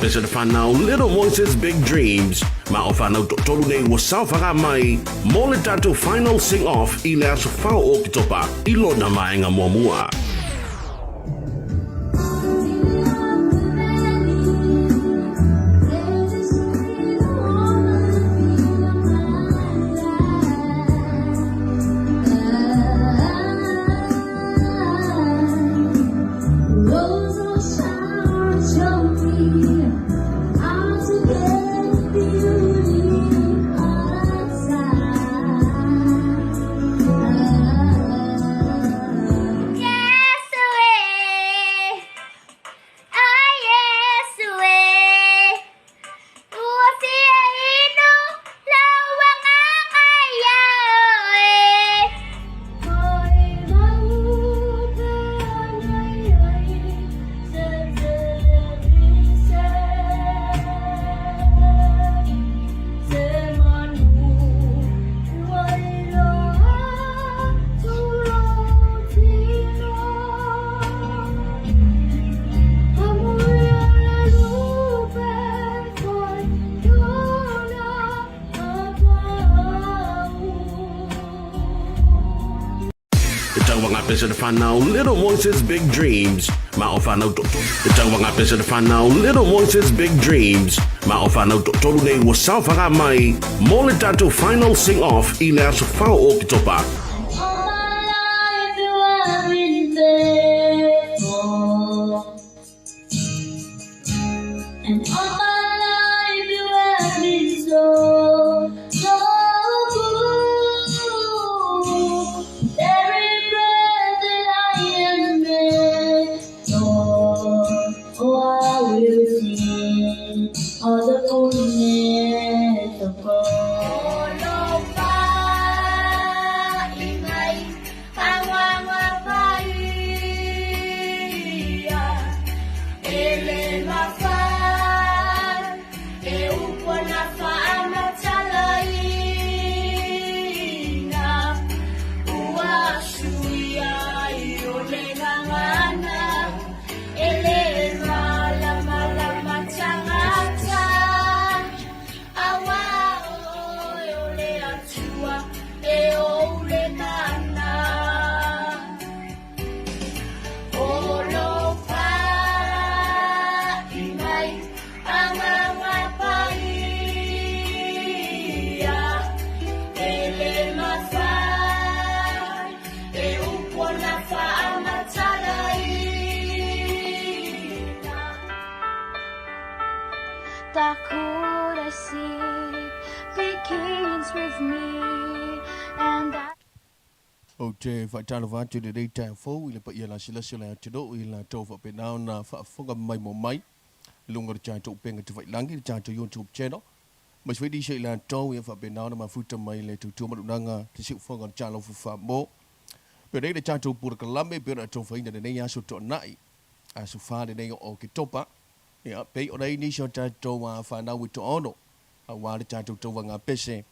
pesa de whanau Little Voices Big Dreams. Ma o whanau tolu nei wa sauwhaka mai mo le tatou final sing-off I le aso whao o ki topa I lona maenga mua. Pesa de whanau Little Voices Big Dreams. Ma o whanau pesa de whanau Little Voices Big Dreams. Ma o whanau tolu nei wa sauwhaka mai mo le tatou final sing-off I le aso whao o ki topa. That could I see begins with me and I. O te whaitalo wātu de rei tai fōu I le pa ia la sila sila te do I la tau whape nao na whaafonga mai mo mai lunga le tātou penga te whailangi le tātou YouTube channel mas wedi se I la tau I whape nao na mafuta mai le tutua marunanga te siu whanga le chalo fufa mo pe rei le tātou pura kalame pe ra tau whaina le nei aso to nai aso wha le nei o ke topa ia pe o rei nisho tātou whanau I to ono a wā le tātou tau wanga pese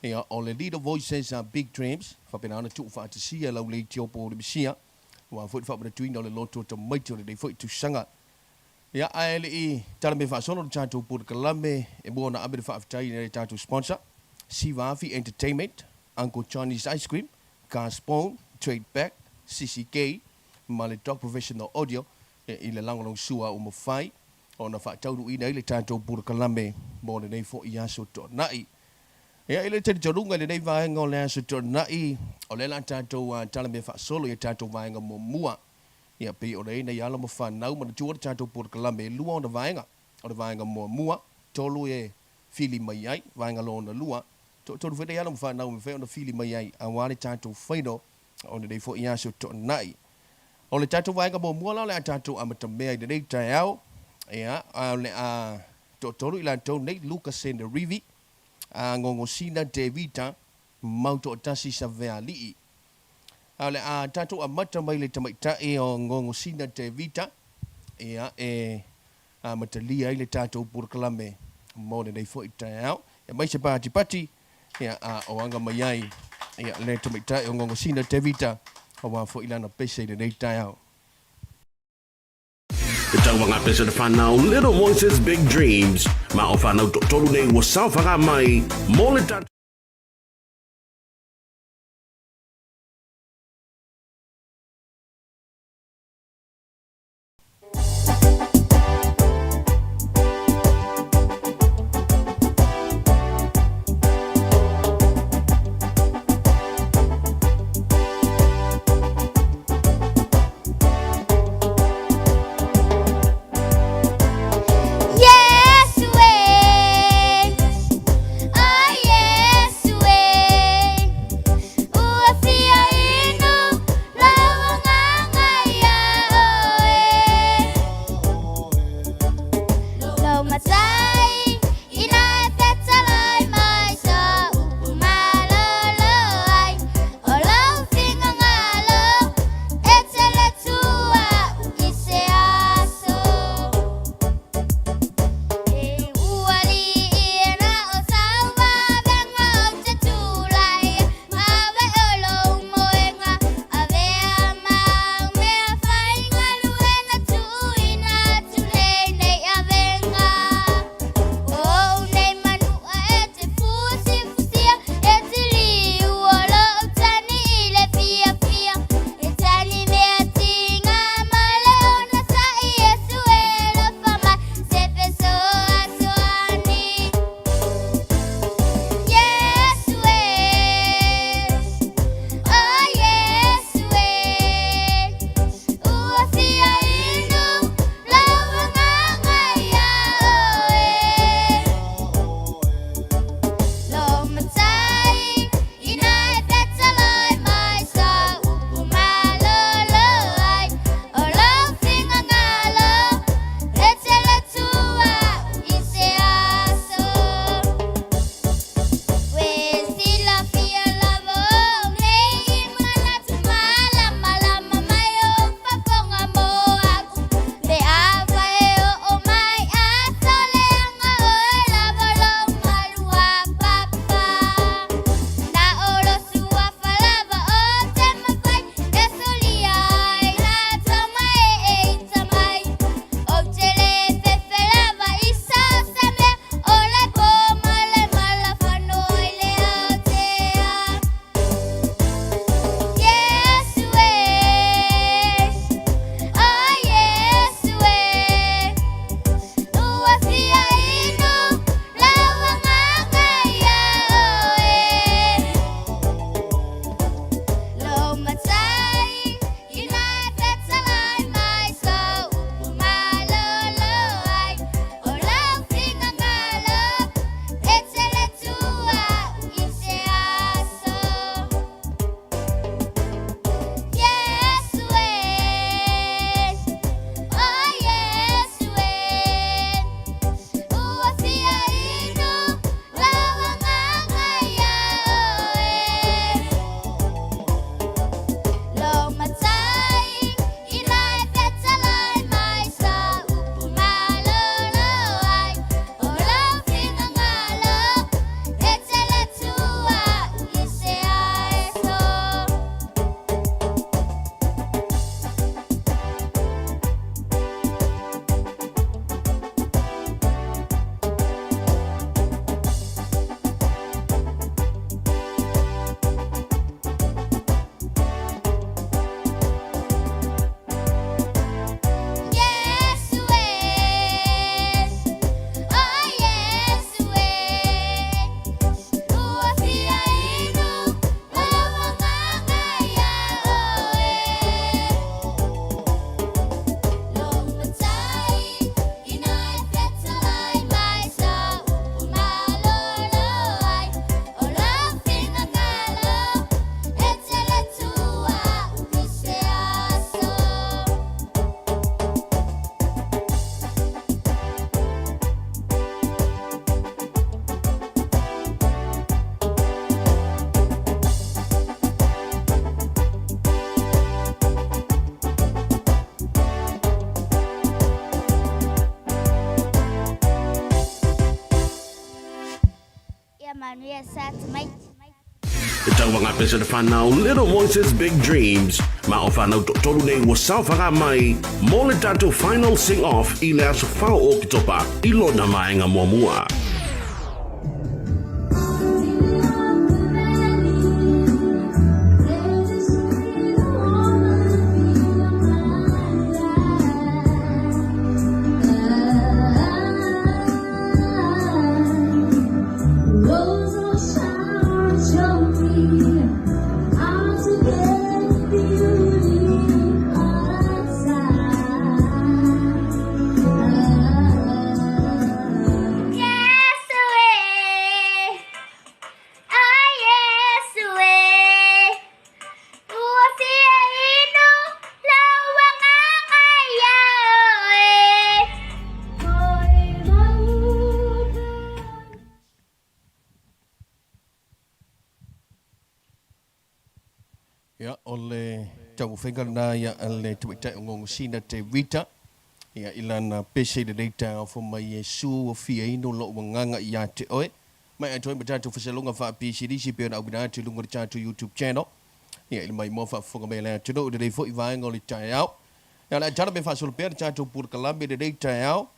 ia o le Little Voices Big Dreams whapenana tu whaatisia lau le tiopo le misia wa fwoi whapena tuina o le loto ta maiti o le fwoi tu sanga ia ae le I tala me whaasono le tātou pura kalame e mua na abere whaafitai le tātou sponsor Sivafi Entertainment Uncle Johnny's Ice Cream Carspone Trade Back CCK ma le Dog Professional Audio I le langolong sua o mo whai o na whaatauru ina I le tātou pura kalame mo le nei fwoi aso to nai ia ile te jorunga le nei vaenga o le aso to nai o le la tātou tala me whaasolo I tātou vaenga mo mua ia pe o rei nei ala mo whanau ma na tuara tātou pura kalame lua o na vaenga mo mua tolu e fili mai ai vaenga lo na lua tolu whete ala mo whanau me whai o na fili mai ai a wale tātou whaino o na nei fo I aso to nai o le tātou vaenga mo mua la le tātou amatamea I nei tai au ia le tolu I la tau nei Lucas and the Rivi ngongo sina Devita mauto tasi sa vealii ale tatu amata mai le tamaita e o ngongo sina Devita ia matalia ile tatu purklame mo nei fo itau e mai se pati ia o anga mai ai ia le tamaita e o ngongo sina Devita o wa fo ilana pese le nei tau Itang mga pesa na whanau, Little Voices, Big Dreams. Mao whanau tolu nei wa South Hanga mai, mole tatou. Yes, way. Oh, yes, way. Uafia inu lawangangaya Lo matai inatetalai mai sa upumaloloai O lau fingangalo etele tua ise aso Uali ina o sawa venga o te tulai Mawe o lo moenga ave amang mea whainga luenga tuina tulei nei avenga O nei manua e te fusi fusia e te liu o lo o tani i le fia fia E tani mea tinga male ona sa i e suelo fama se pessoa soani Yes, way. Oh, yes, way. Uafia inu lawangangaya Lo matai inatetalai mai sa upumaloloai O lau fingangalo etele tua ise aso Sila fia lavo nei mana tumala malama mai o paponga mo aku Le ava e o mai asole anga o lavo lo malua papa Na oro sua falava o te mawai e solia e na toma e tamai O te le fefe lava isa same o le poma le mala fanoi le aotea Yes, way. Oh, yes, way. Uafia inu lawangangaya Lo matai inatetalai mai sa upumaloloai O lau fingangalo etele tua ise aso Yes, way. Oh, yes, way. Uafia inu lawangangaya Lo matai inatetalai mai sa upumaloloai O lau fingangalo etele tua ise aso Yes, way. Oh, yes, way. Uafia inu lawangangaya Lo matai inatetalai mai sa upumaloloai O lau fingangalo etele tua ise aso Yeah, man, we are sad, mate. Ito ang mga pesa na whanau Little Voices Big Dreams. Mao whanau tolu nei wa South Hagamai. Mole tato final sing-off ila sa whao o kitopa. Ilo na mai nga muamua. Ya, ole tamu fengal na ya ale tuita ngong sina te vita. Ya ilana pese de data for my Yesu o fia ino lo nganga ya te oe. Mai atoi batatu fasalunga fa PCD si pe na ubina te lunga chatu YouTube channel. Ya ilmai mo fa fonga mela te do de fo iva ngoli tayao. Ya la jara be fa sul pe chatu pur kalambe de data yao.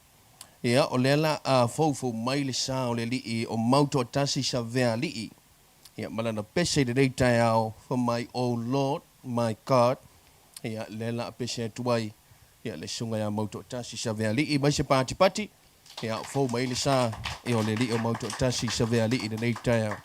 Ya olela a fo mai le sa ole li o mauto tasi sa vea li. Ya malana pese de data yao for my oh Lord, my God. Ya lela pese tuai. Ya le sunga ya mauto tasi sa vea li mai se pati. Ya fo mai le sa e o le li o mauto tasi sa vea li de data yao.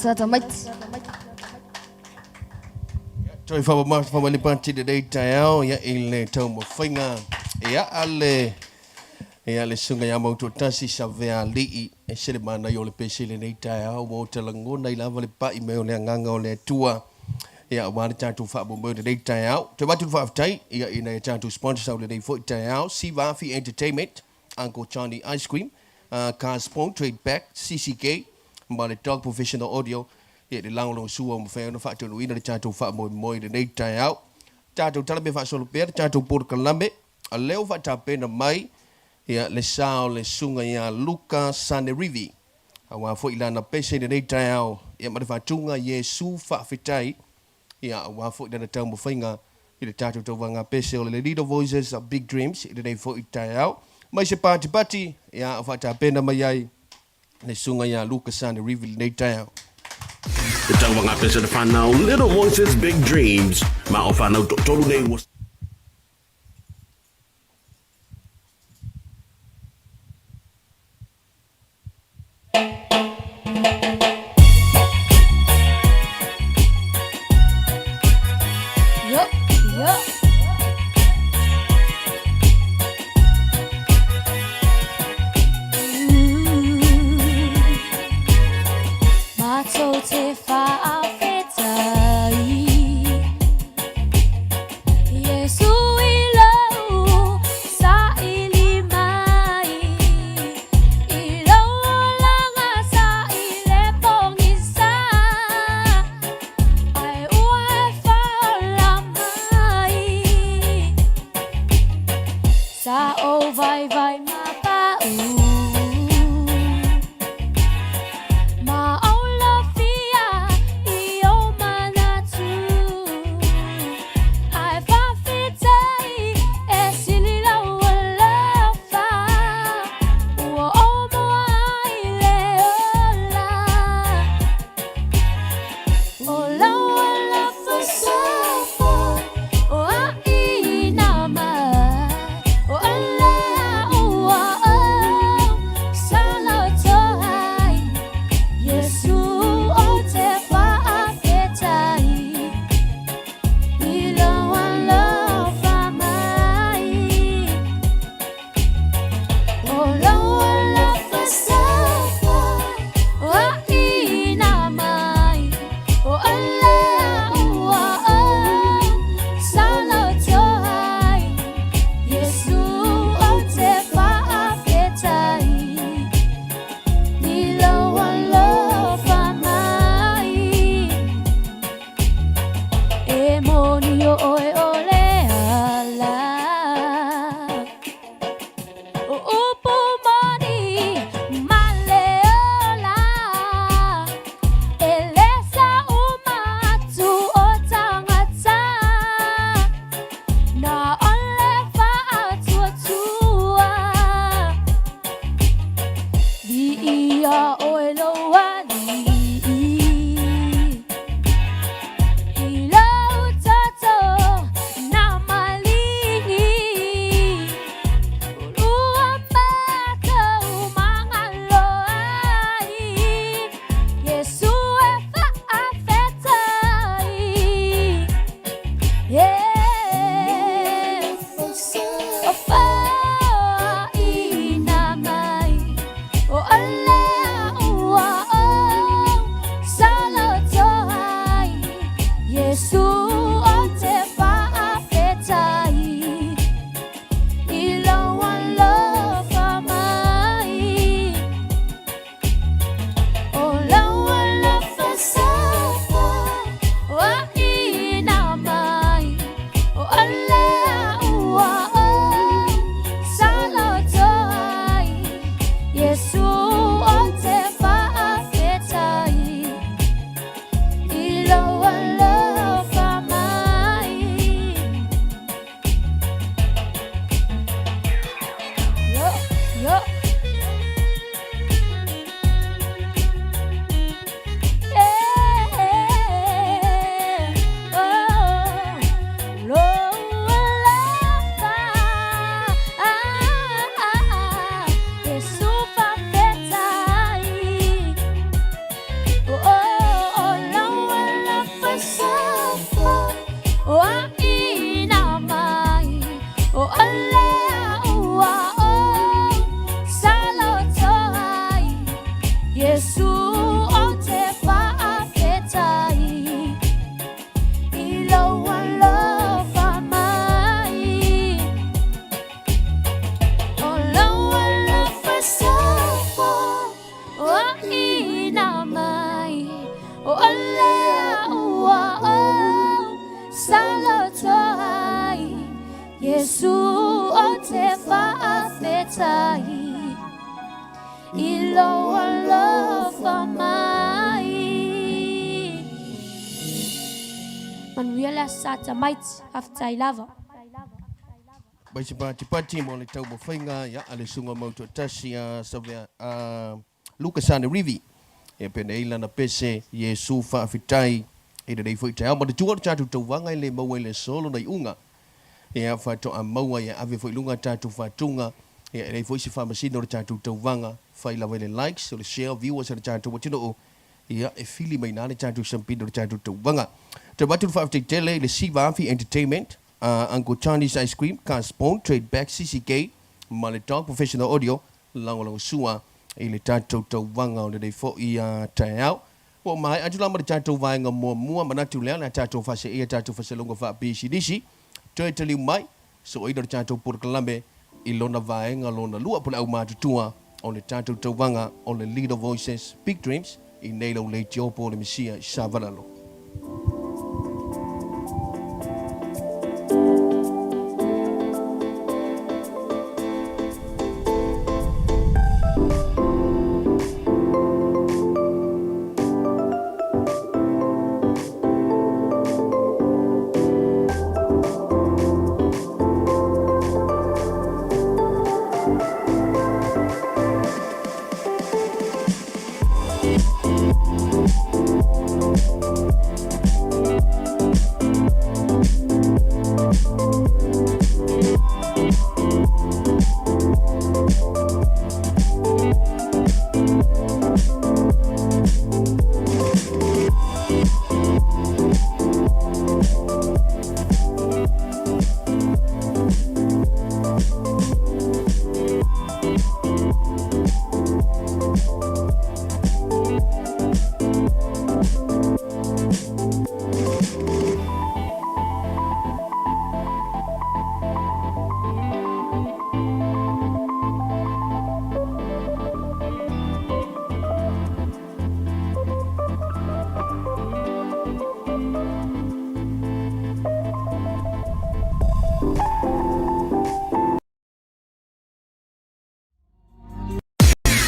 Satamait. Toi fa ma fa wali panti de dei tao ya ile tau mo finga ya ale sunga ya mo to tasi sa vea li e sele mana yo le pesile nei tao mo telango nei la vale pa i me o le nganga o le tua ya wa ta tu fa bo mo de dei tao te watu fa tai ya ina ta tu sponsor sa le dei fo tao Siva fi entertainment Uncle Johnny ice cream Cars Point Trade Back CCK Mbale Dog Professional Audio ye de lang long suo mo fe no fa to ina de chato fa mo de nei tai out chato talabe fa solo per chato por kalambe a leo fa ta pena mai ya le sao le sunga ya Luca Sanerivi awa fo ila na pese de nei tai out ya ma fa tunga Yesu fa fitai ya awa fo de ta mo finga ile chato to vanga pese o le leader voices of big dreams de nei fo tai out mai se party ya fa ta pena mai ai le sunga ya Luca Sanerivi nei tai out. Ito mga pesa na whanau, Little Voices, Big Dreams. Mao whanau, tolu nei was... Yesu o te whaafetai I loa loa mai Manuela Sata might after lava Bai se pati mo le tau mo whainga ia ale sunga mautu tasi sa vea Luka Sane Rivi e pene ila na pese Yesu whaafitai e rei fwoi te au ma te tuar tātu tau wanga le maua le solo nei unga e a whato a maua e ave fwoi lunga tātu whatunga e rei fwoi se whamasino re tātu tau wanga whai lawa le likes o le share viewers re tātu watino o ia e fili mai nā le tātu sampido re tātu tau wanga te watu whaafitei tele le Sivafi Entertainment Uncle Chinese Ice Cream, Caspon, Trade Back, CCK, Male Talk, Professional Audio, Lango Sua, e le tātou tau wanga o le dei fo I tai au. O mai, atu lama le tātou vaenga mua manatu lea, le tātou fase ia tātou fase longa wha BCDC, toi te liu mai, so ida le tātou Port-Kalambe, I lona vaenga lona lua pole au mātutua, o le tātou tau wanga, o le Leader Voices, Big Dreams, I neilo le tiopo le Mesia, Savalalo.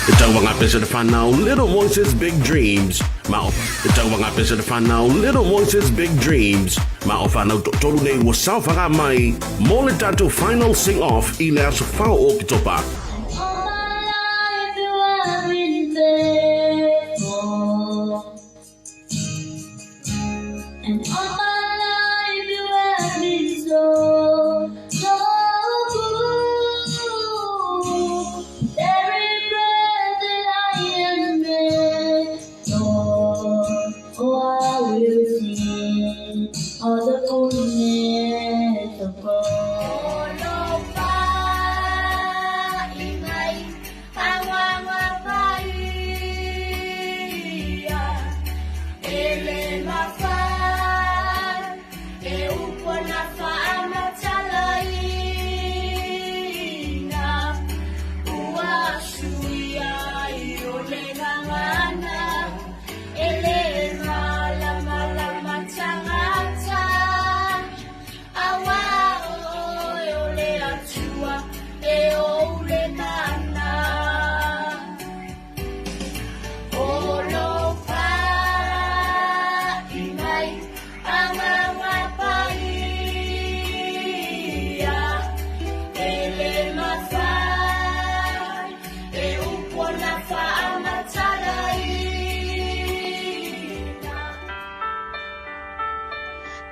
Ito ang apis sa whanau, Little Voices, Big Dreams. Ito ang apis sa whanau, Little Voices, Big Dreams. Mao whanau tolu nei wa sao whakamai, mole tato final sing-off I lea sa whao o kitopa. All my life you have been faithful And all my life you have been so good Every breath that I am in Lord, I will sing all the goodness of God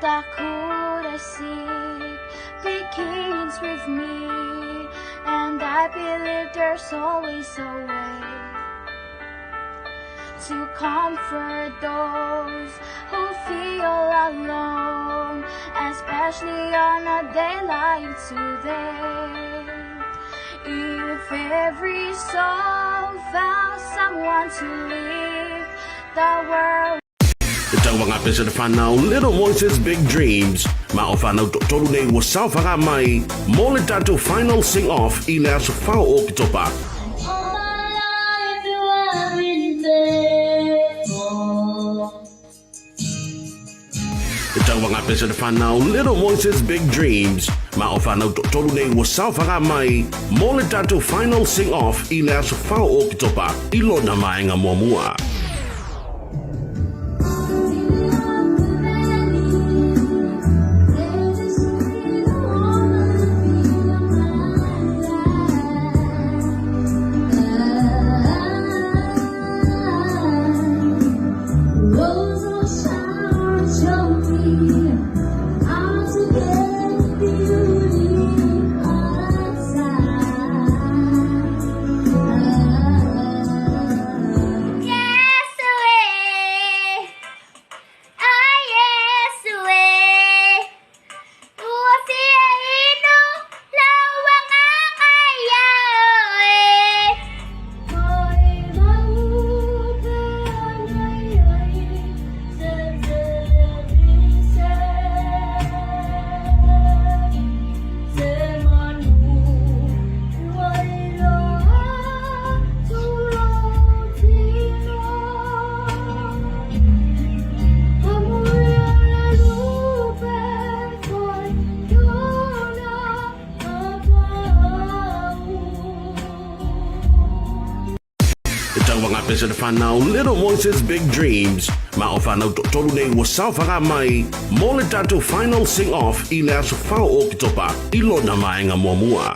The good I see begins with me, and I believe there's always a way to comfort those who feel alone, especially on a day like today. If every soul found someone to lift the world. Ito ang apis sa whanau, Little Voices, Big Dreams. Mao whanau tolu nei wa sao whakamai, mole tato final sing-off I lea sa whao o kitopa. All my life you have been faithful Ito ang mga pesa na whanau Little Voices Big Dreams. Mao whanau tolu nei wa sao whakamai mo le tatou final sing-off i le aso whao o ki topa i lo na mai ngā muamua. Mga pesa na whanau Little Voices Big Dreams. Mao whanau tolu nei wa sao whakamai mo le tatou final sing-off i le aso whao o ki topa i lo na mai ngā muamua.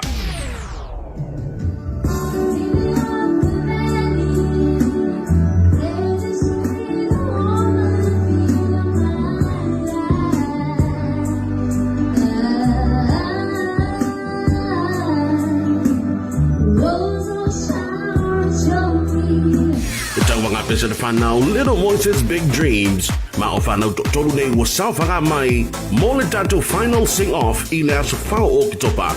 Pesa na whanau Little Voices Big Dreams. Mao whanau tolu nei wa sao whakamai mo le tatou final sing-off i le aso whao o ki topa.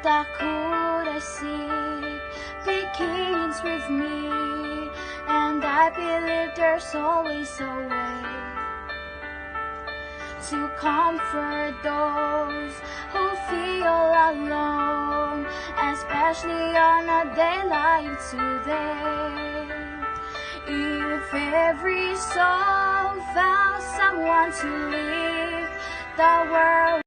The cold I see begins with me, and I believe there's always a way to comfort those who feel alone, especially on a day like today. If every soul found someone to lift the world.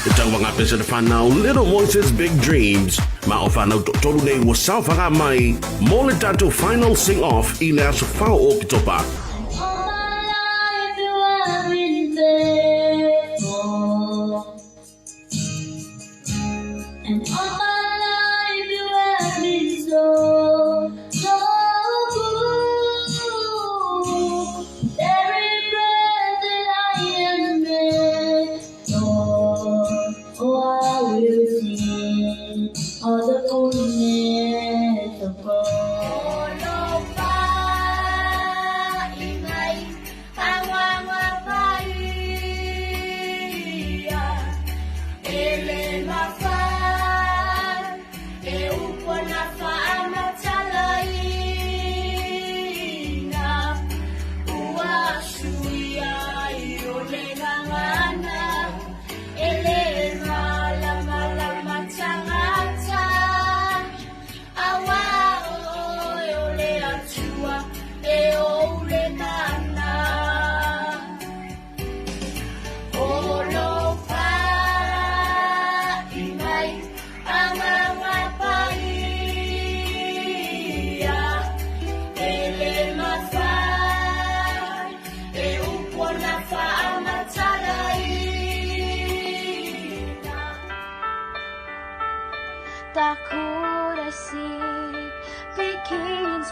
Ito mga pesa na whanau Little Voices Big Dreams. Mao whanau tolu nei wa sao whakamai mo le tatou final sing-off i le aso whao o ki topa.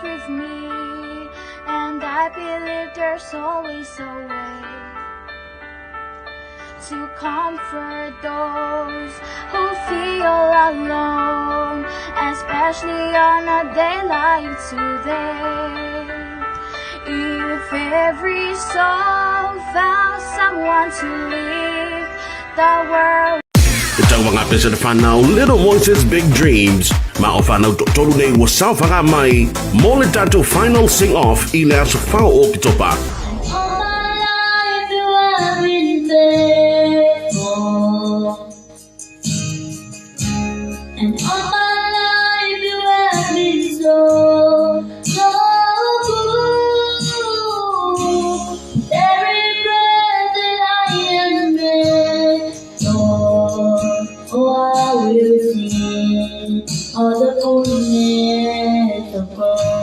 with me, and I believe there's always a way to comfort those who feel alone, especially on a day like today. If every soul found someone to lift the world. Ito ang mga pesa na whanau, Little Voices, Big Dreams. Mao whanau tolu nei wa sao whakamai, mole tato final sing-off i lea sa whao o kitopa. All my life you have been faithful, and all my life you have been so good. Every breath that I am in, Lord, oh I will sing all the goodness of God.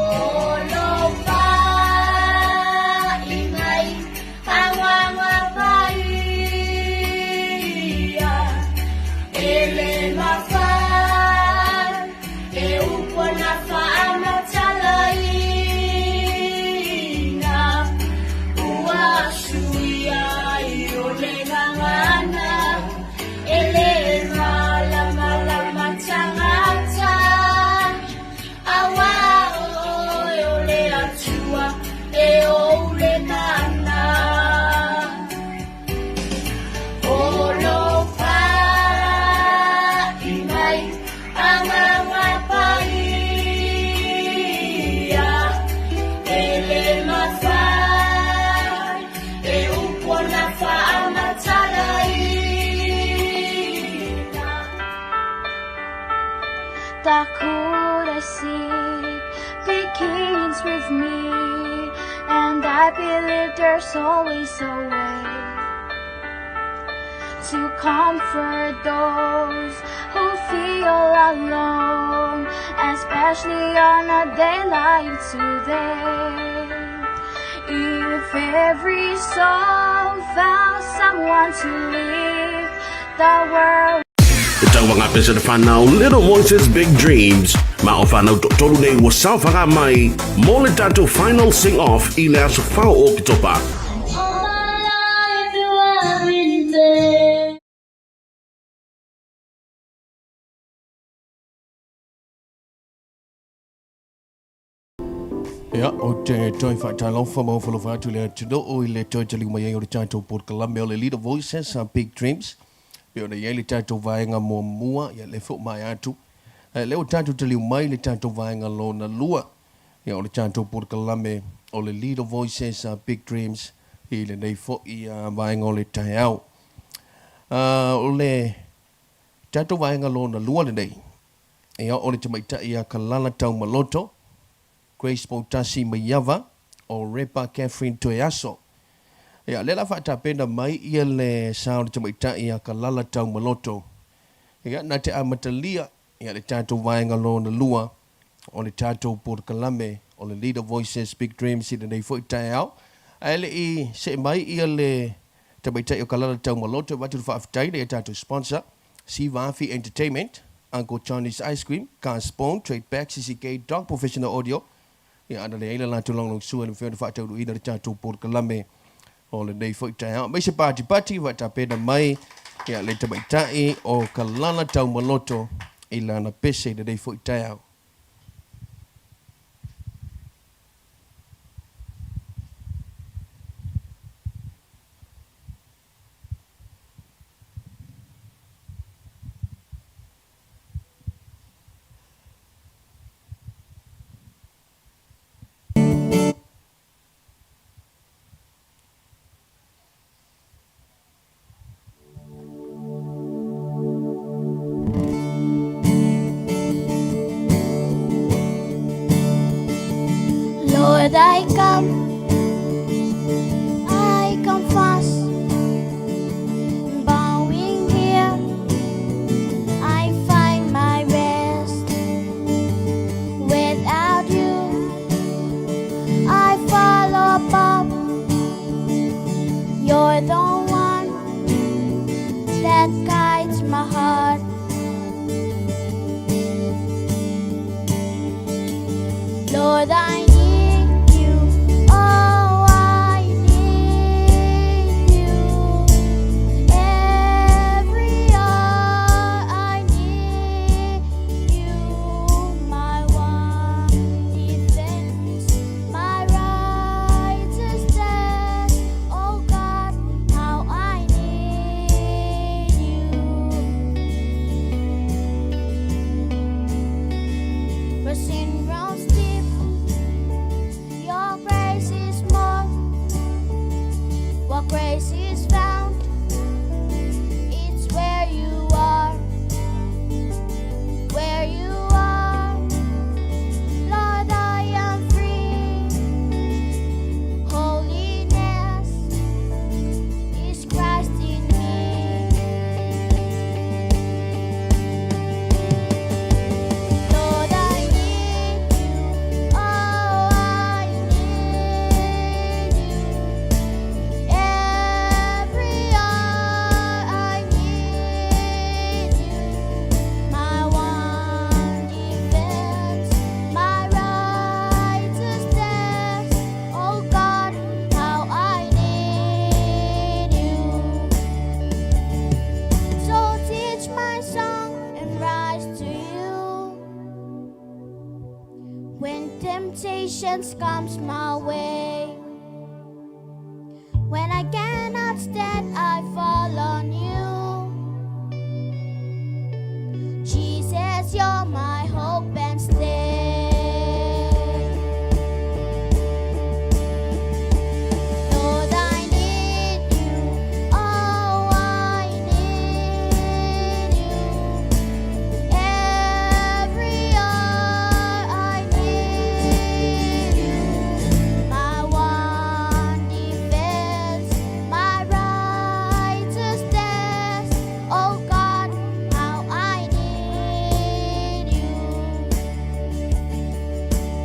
The good I seek begins with me, and I believe there's always a way to comfort those who feel alone, especially on a day like today. If every soul found someone to lift the world. Ito ang mga pesa na whanau, Little Voices, Big Dreams. Mao whanau tolu nei wa sao whakamai, mole tato final sing-off i lea sa whao o kitopa. All my life you have been there. Ya, o te toi whaitalong whamau whalofa atu lea tudo o i le toi tali mai o le tātou Port Columbia o le Little Voices, Big Dreams. Peo na iai le tātou vaenga mua mua, ia le whuk mai atu. Leo tātou tali mai le tātou vaenga lo na lua. Ia o le tātou Port Columbia o le Little Voices, Big Dreams. I le nei whuk i vaenga o le tai au. O le tātou vaenga lo na lua le nei. Ia o le tamaita i a kalala tau maloto. Grace Potasi Mayava o Repa Catherine Toyaso. Ia lela whaatapena mai ia le sao le tamaita i a kalala tau maloto. Ia na te amatalia ia le tātou vaenga lo na lua o le tātou Port Columbia o le Little Voices Big Dreams i le nei fwoi tai au. Aele i se mai ia le tamaita i a kalala tau maloto watu whaafitai le tātou sponsor Sivafi Entertainment, Uncle Johnny's Ice Cream, Can Spoon, Trade Back, CCK, Dog Professional Audio. Ia ana le aila la tulong long sua le whewna whaatau ina le tātou Port Columbia o le nei fwoi tai au. Mai se pati whaatapena mai ia le tamaitai o kalala tau maloto i lana pese le nei fwoi tai au. Lord, I come fast, bowing here, I find my rest. Without you, I fall apart. You're the one that guides my heart. Lord, I need you. Oh, I need you. Every hour I need you. My one defense, my righteousness. Oh God, how I need you. For sin runs deep, your grace is more. What grace is found, it's where you are. Where you are, Lord, I am free. Holiness is Christ in me. Lord, I need you. Oh, I need you. Every hour I need you. My one defense, my righteousness. Oh God, how I need you. So teach my song and rise to you. When temptations comes my way, when I cannot stand, I fall on you. Jesus, you're my hope and stay. Lord, I need you. Oh, I need you. Every hour I need you. My one defense, my righteousness. Oh God, how I need you.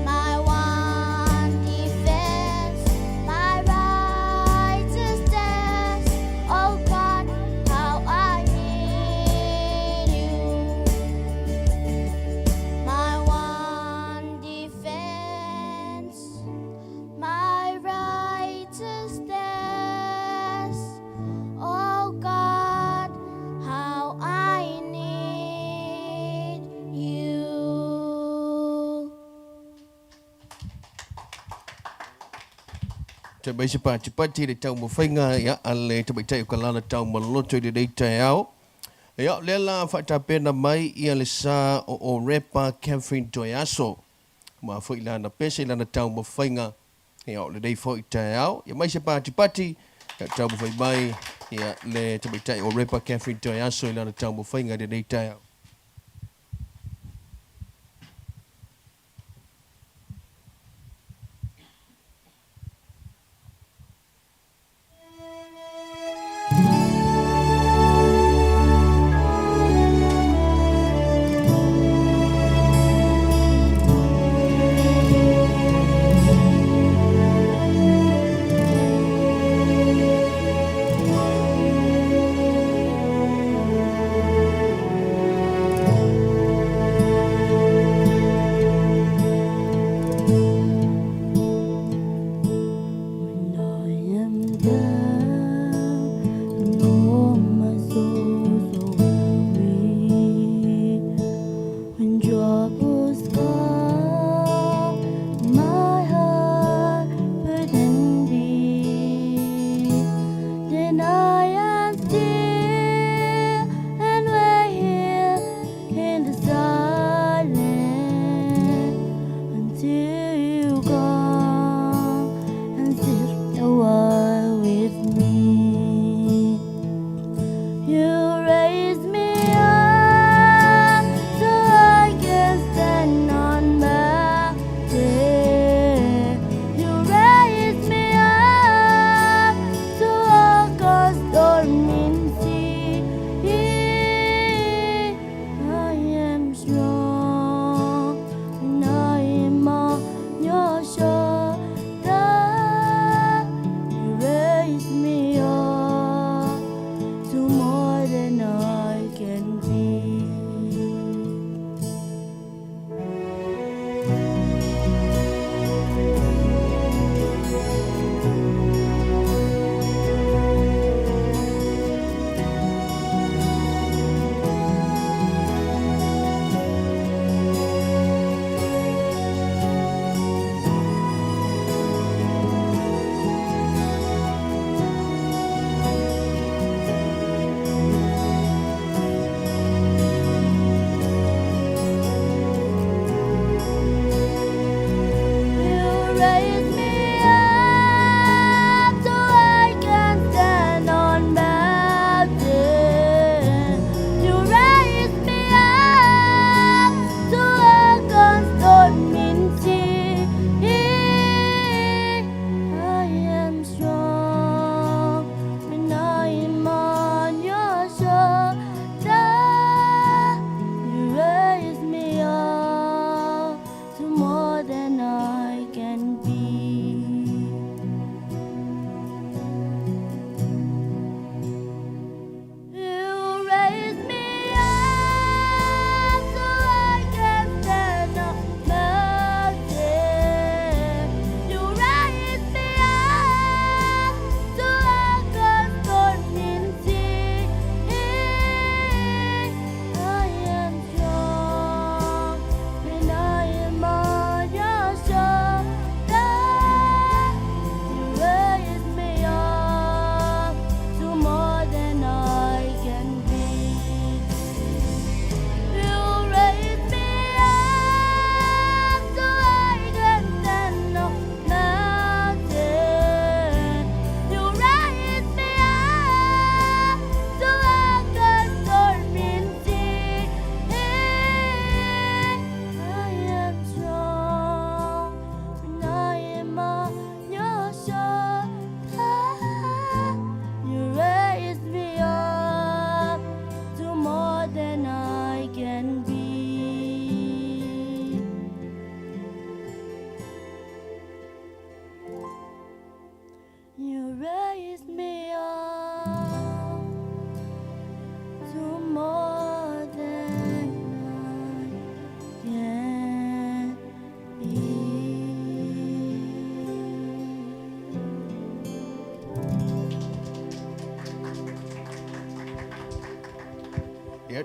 My one defense, my righteousness. Oh God, how I need you. My one defense, my righteousness. Oh God, how I need you. Te bai se pa te pati le tau mo whainga ia ale te bai tau kalana tau mo loto i dei tai au. Ia le la whaita pena mai ia le sa o repa Catherine Toyaso. Ma fo ilana pese ilana tau mo whainga ia le dei fo i tai au. Ia mai se pa te pati ia tau mo whai mai ia le te bai tau o repa Catherine Toyaso ilana tau mo whainga de dei tai au.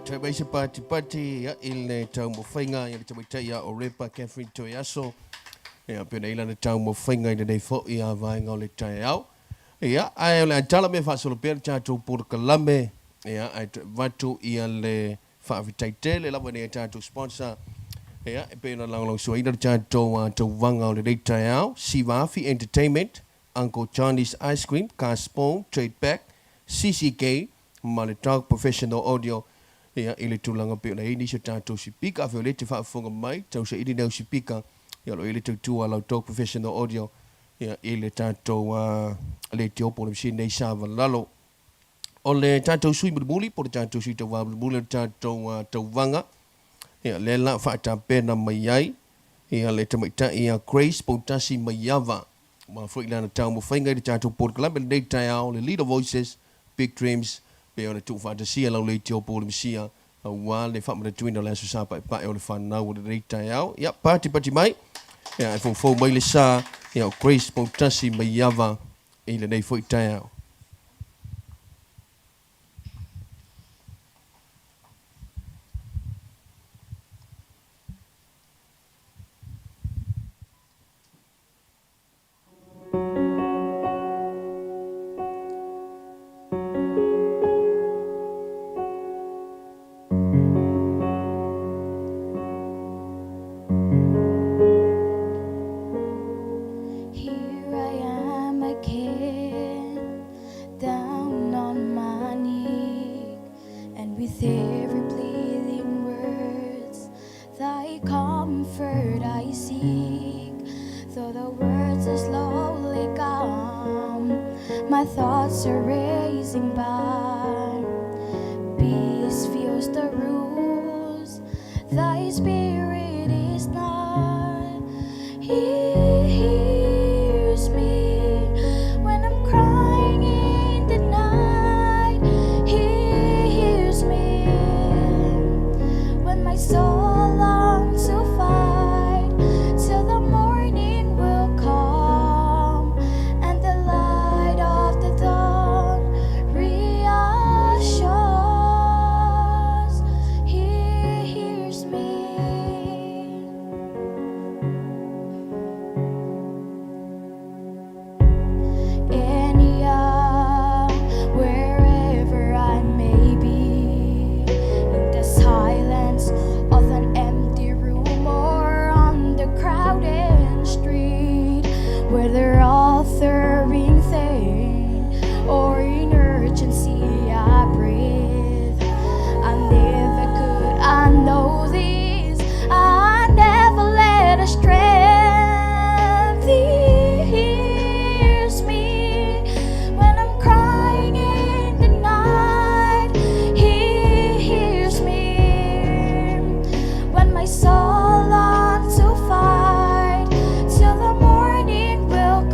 Tabaisa Party, il Town of Finga, Yatabitaya, or Repa, Catherine Toyaso. Penila the Town of Finga, the day for Ia Vang on the Tayao. I will tell me if I saw Percha to Purkalambe. I Vatu Iale Favitatel, Elaborate to sponsor. Pen along so either chat to Vang on the day Tayao, Sivafi Entertainment, Uncle Johnny's Ice Cream, Caspon, Trade Pack, CCK. Malitalk Professional Audio ili tulang api na ini siya to si pika violate fa fonga mai to sa ini daw si pika ili tu ala talk Professional Audio ili tato le tio por si nei sa lalo ole tato sui bulbuli por tato si to bulbuli tato to vanga le la fa ta pena mai le tamita Grace potasi mayava ma fo ila na tao mo fainga di tato por club and day tao le leader voices big dreams Peona tu fantasia lau le tio Polynesia wa le fa mena twin la so pa pa o le fa na o le tayao ya party mai ya fo mai le sa ya Grace potasi mayava ile nei fo tayao My thoughts are racing by. Peace feels the rules. Thy spirit is not. He hears me when I'm crying in the night. He hears me when my soul longs to fight till the morning will come and the light of the dawn reassures. He hears me. Anyhow, wherever I may be, in the silence of an empty room or on the crowded street, whether altering thing or in urgency I breathe. I never could, I know this, I never let a strength. He hears me when I'm crying in the night. He hears me when my soul longs to fight till the morning will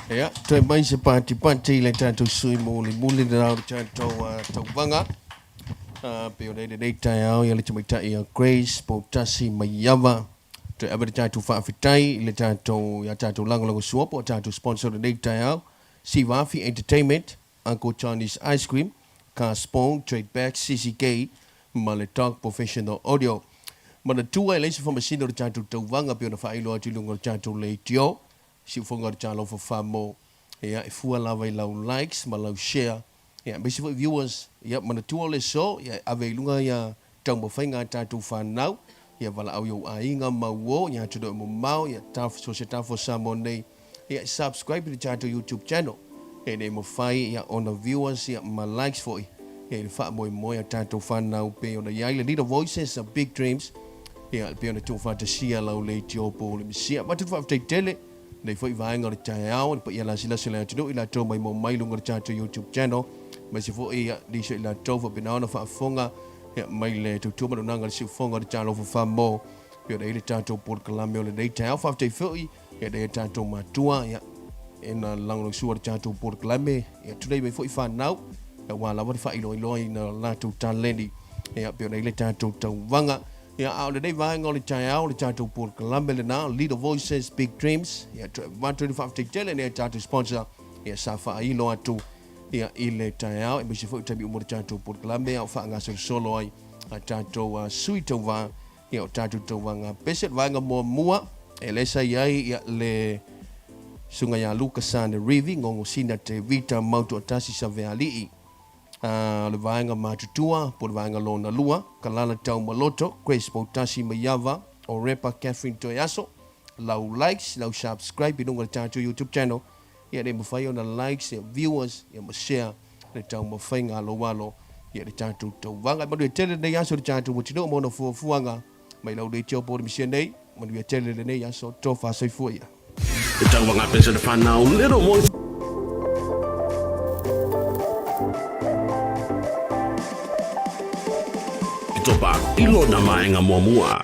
Ya, tu mai se pati le tātou sui muli rau tātou tauvanga. Pe o nei tai au, ia le tamaita ia Grace, Potasi, Maiava. Tu abere tātou whaafitai, le tātou, ia tātou lango suop, o tātou sponsor nei tai au. Sivafi Entertainment, Uncle Chinese Ice Cream, Carspong, Trade Back, CCK, Male Talk Professional Audio. Mana tua ele se fama sino tātou tauvanga, pe o na whailo atu lunga tātou le tio. Si fonga de channel for famo ya ifua lava lau likes ma lau share ya basically viewers ya mana tua le so ya ave lunga ya tang mo fainga tatu fanau ya vala au yo ainga mawo ya tudo mo mau ya taf so se tafo samone ya subscribe to channel YouTube channel e ne mo fai ya on the viewers ya ma likes for ya fa mo ya tatu fanau pe on ya leader voices of big dreams ya pe on tu fa te sia lau le tio po le sia but fa te tele nei foi vai ngor chao pa ia la sila tu ila to mai mo mai lungar cha to YouTube channel mai se foi ia di se ila to fa binana fa fonga ya mai le tu ma nanga se fonga de channel fa mo pe dei le cha to por kalamio le dei tao fa te foi ya dei cha to matua ya ena lang suar cha to por kalame ya tu dei mai foi fa now ya wa la wa fa ilo na la tu talendi ya pe dei le cha to vanga ya au le dei vai ngor chao le cha to por kalambe le na leader voices big dreams ya 125 te tele ne cha to sponsor ya safa ilo atu ya ile tao e bisi fo tabi umur cha to por kalambe ya fa nga solo ai cha to sweet over ya cha to wanga peset wanga mo mua elesa yai ya le sunga ya lukasan de rivi ngongo sina te vita mauto atasi sa veali le vaenga matutua, por vaenga lona lua, kalala tau maloto, Grace Potasi Mayava, o repa Catherine Toyaso, lau likes, lau subscribe, inunga tātou YouTube channel, ia re mawhai na likes, ia viewers, ia ma share, le tau mawhai ngā lo ia re tātou tau wanga, manu ia tele nei aso re tātou mutino, mona fuanga, mai lau re tio por misia nei, manu ia tele nei aso, tō whasai fuia. The tau wanga pesa de whanau, little voice. Topa ilo na maenga mua.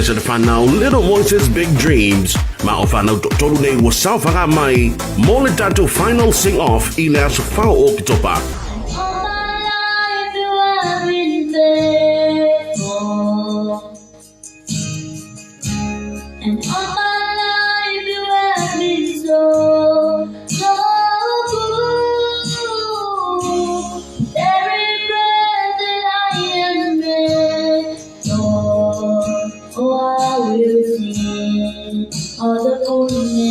The whanau, little voices, big dreams. Mao whanau tolu nei wa sau whanga mai. Mole tātou final sing-off I lea so whao o ki topa. And all my life you have been so good. Every breath that I am in, I will sing all the goodness